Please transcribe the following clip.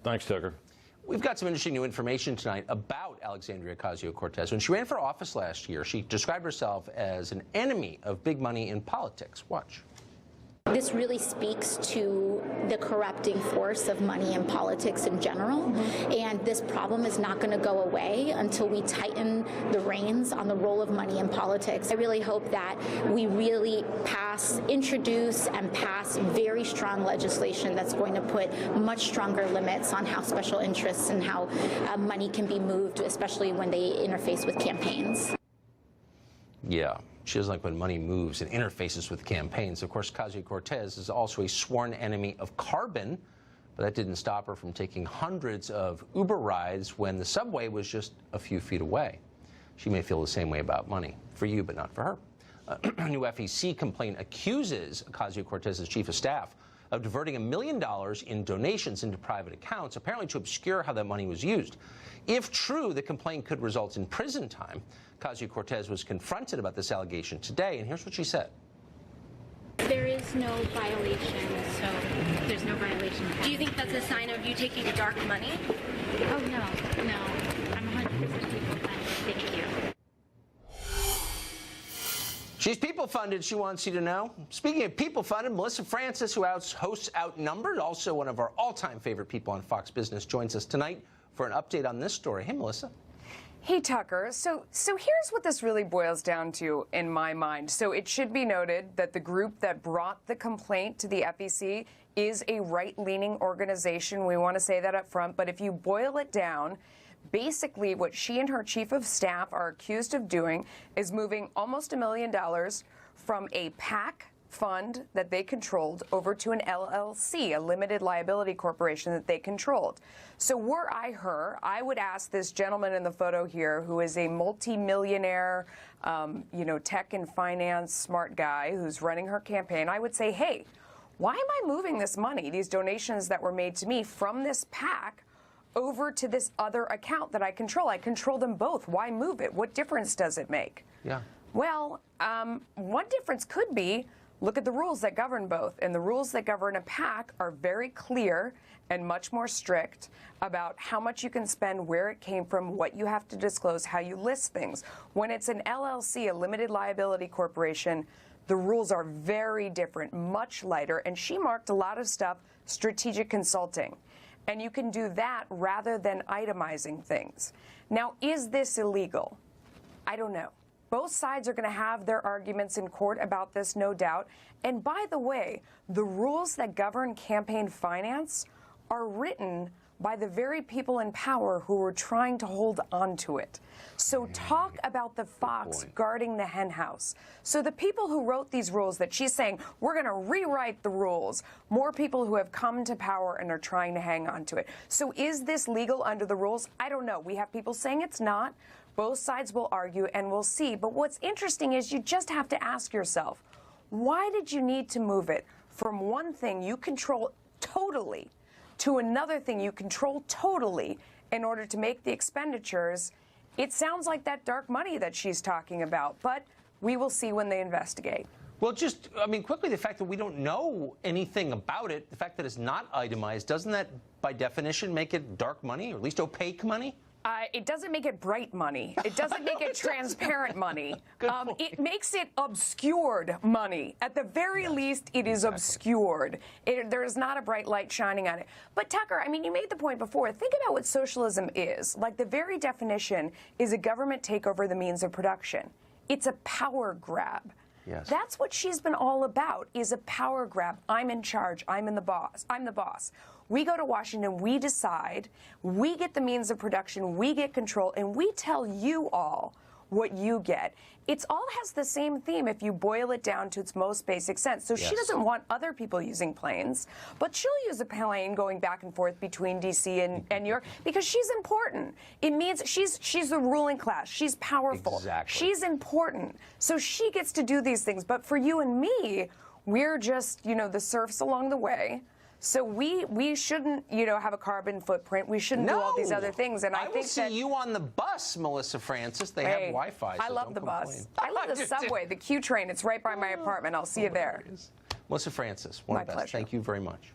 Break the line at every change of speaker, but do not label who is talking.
Thanks, Tucker.
We've got some interesting new information tonight about Alexandria Ocasio-Cortez. When she ran for office last year, she described herself as an enemy of big money in politics. Watch.
This really speaks to the corrupting force of money in politics in general, and this problem is not going to go away until we tighten the reins on the role of money in politics. I really hope that we really introduce and pass very strong legislation that's going to put much stronger limits on how special interests and how money can be moved, especially when they interface with campaigns.
Yeah. She doesn't like when money moves and interfaces with campaigns. Of course, Ocasio-Cortez is also a sworn enemy of carbon, but that didn't stop her from taking hundreds of Uber rides when the subway was just a few feet away. She may feel the same way about money, for you, but not for her. A new FEC complaint accuses Ocasio-Cortez's chief of staff of diverting $1 million in donations into private accounts, apparently to obscure how that money was used. If true, the complaint could result in prison time. Ocasio-Cortez was confronted about this allegation today, and here's what she said.
There is no violation, so there's no violation.
Do you think that's a sign of you taking dark money?
Oh, no. I'm 100% people-funded. Thank you.
She's people-funded, she wants you to know. Speaking of people-funded, Melissa Francis, who hosts Outnumbered, also one of our all-time favorite people on Fox Business, joins us tonight for an update on this story. Hey, Melissa.
Hey, Tucker. So here's what this really boils down to in my mind. So it should be noted that the group that brought the complaint to the FEC is a right-leaning organization. We want to say that up front. But if you boil it down, basically what she and her chief of staff are accused of doing is moving almost $1 million from a PAC fund that they controlled over to an LLC, a limited liability corporation that they controlled. So were I her, I would ask this gentleman in the photo here, who is a multi-millionaire, tech and finance smart guy who's running her campaign, I would say, hey, why am I moving this money, these donations that were made to me from this PAC over to this other account that I control? I control them both. Why move it? What difference does it make?
Yeah.
Well, one difference could be, look at the rules that govern both. And the rules that govern a PAC are very clear and much more strict about how much you can spend, where it came from, what you have to disclose, how you list things. When it's an LLC, a limited liability corporation, the rules are very different, much lighter. And she marked a lot of stuff, strategic consulting. And you can do that rather than itemizing things. Now, is this illegal? I don't know. Both sides are going to have their arguments in court about this, no doubt. And by the way, the rules that govern campaign finance are written by the very people in power who were trying to hold on to it. So talk about the fox guarding the hen house. So the people who wrote these rules that she's saying, we're going to rewrite the rules, more people who have come to power and are trying to hang on to it. So is this legal under the rules? I don't know. We have people saying it's not. Both sides will argue, and we'll see. But what's interesting is you just have to ask yourself, why did you need to move it from one thing you control totally to another thing you control totally in order to make the expenditures? It sounds like that dark money that she's talking about, but we will see when they investigate.
Well, quickly, the fact that we don't know anything about it, the fact that it's not itemized, doesn't that, by definition, make it dark money, or at least opaque money?
It doesn't make it bright money. It doesn't make it transparent money. It makes it obscured money. At the very least, it is obscured. There is not a bright light shining on it. But Tucker, you made the point before. Think about what socialism is. Like, the very definition is a government takeover the means of production. It's a power grab.
Yes.
That's what she's been all about, is a power grab. I'm in charge. I'm the boss. We go to Washington, we decide, we get the means of production, we get control, and we tell you all what you get. It all has the same theme if you boil it down to its most basic sense. So she doesn't want other people using planes, but she'll use a plane going back and forth between D.C. and New York because she's important. It means she's the ruling class. She's powerful.
Exactly.
She's important. So she gets to do these things. But for you and me, we're just, the serfs along the way. So we shouldn't, have a carbon footprint. We shouldn't do all these other things. And I think
will see you on the bus, Melissa Francis. They have Wi-Fi.
I love the bus. I love the subway, the Q train. It's right by my apartment. I'll see you there.
Melissa Francis, one of the best.
Pleasure.
Thank you very much.